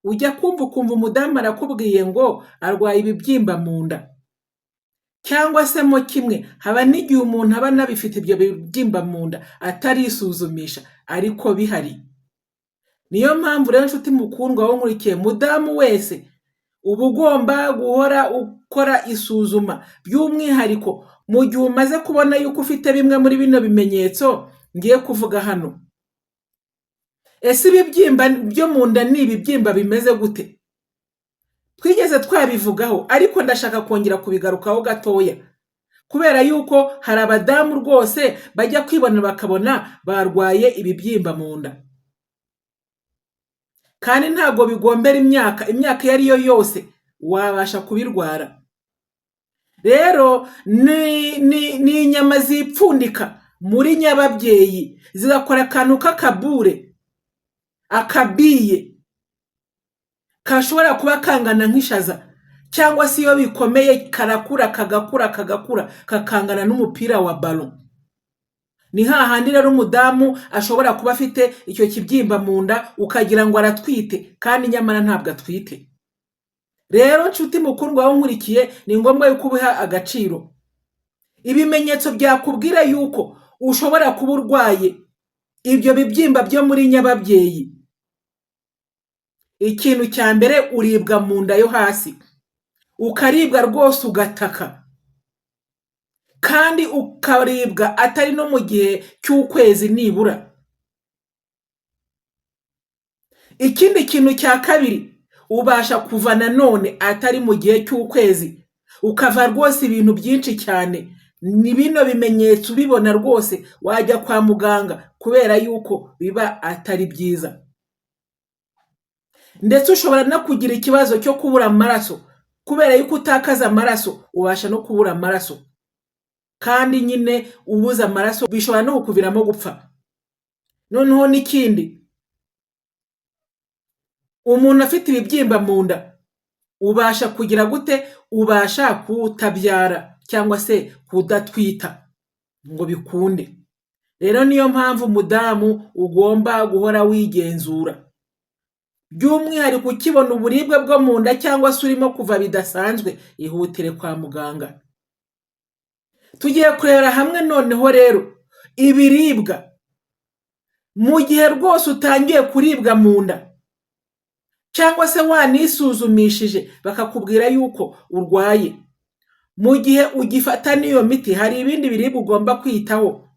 ujya ukumva umudamu arakubwiye ngo arwaye ibibyimba mu nda, cyangwa se mo kimwe haba n'igihe umuntu aba anabifite ibyo bibyimba mu nda atarisuzumisha ariko bihari. Niyo mpamvu rero nshuti mukundwa wowe nkurikiye, mudamu wese uba ugomba guhora ukora isuzuma, by'umwihariko mu gihe umaze kubona yuko ufite bimwe muri bino bimenyetso ngiye kuvuga hano. Ese ibibyimba byo mu nda ni ibibyimba bimeze gute? Twigeze twabivugaho ariko ndashaka kongera kubigarukaho gatoya, kubera yuko hari abadamu rwose bajya kwibona bakabona barwaye ibibyimba mu nda, kandi ntabwo bigombera imyaka iyo ari yo yose wabasha kubirwara. Rero ni inyama zipfundika muri nyababyeyi zigakora akantu k'akabure, akabiye kashobora kuba kangana nk'ishaza, cyangwa se iyo bikomeye karakura kakangana n'umupira wa balo. Ni hahandi rero umudamu ashobora kuba afite icyo kibyimba mu nda ukagira ngo aratwite kandi nyamara ntabwo atwite. Rero nshuti mukundwa wowe nkurikiye, ni ngombwa yuko ubiha agaciro. Ibimenyetso byakubwira yuko ushobora kuba urwaye ibyo bibyimba byo muri nyababyeyi: ikintu cya mbere, uribwa mu nda yo hasi, ukaribwa rwose ugataka, kandi ukaribwa atari no mu gihe cy'ukwezi nibura. Ikindi kintu cya kabiri, ubasha kuva nanone atari mu gihe cy'ukwezi, ukava rwose ibintu byinshi cyane. Ni bino bimenyetso ubibona rwose wajya kwa muganga, kubera yuko biba atari byiza. Ndetse ushobora no kugira ikibazo cyo kubura amaraso, kubera yuko utakaza amaraso ubasha no kubura amaraso, kandi nyine ubuze amaraso bishobora no kukuviramo gupfa. Noneho n'ikindi, umuntu afite ibibyimba mu nda ubasha kugira gute? Ubasha kutabyara cyangwa se kudatwita ngo bikunde. Rero niyo mpamvu umudamu ugomba guhora wigenzura, by'umwihariko ukibona uburibwe bwo mu nda cyangwa se urimo kuva bidasanzwe, ihutire kwa muganga. Tugiye kureba hamwe noneho rero ibiribwa mu gihe rwose utangiye kuribwa mu nda, cyangwa se wanisuzumishije bakakubwira yuko urwaye. Mu gihe ugifata n'iyo miti, hari ibindi biribwa ugomba kwitaho,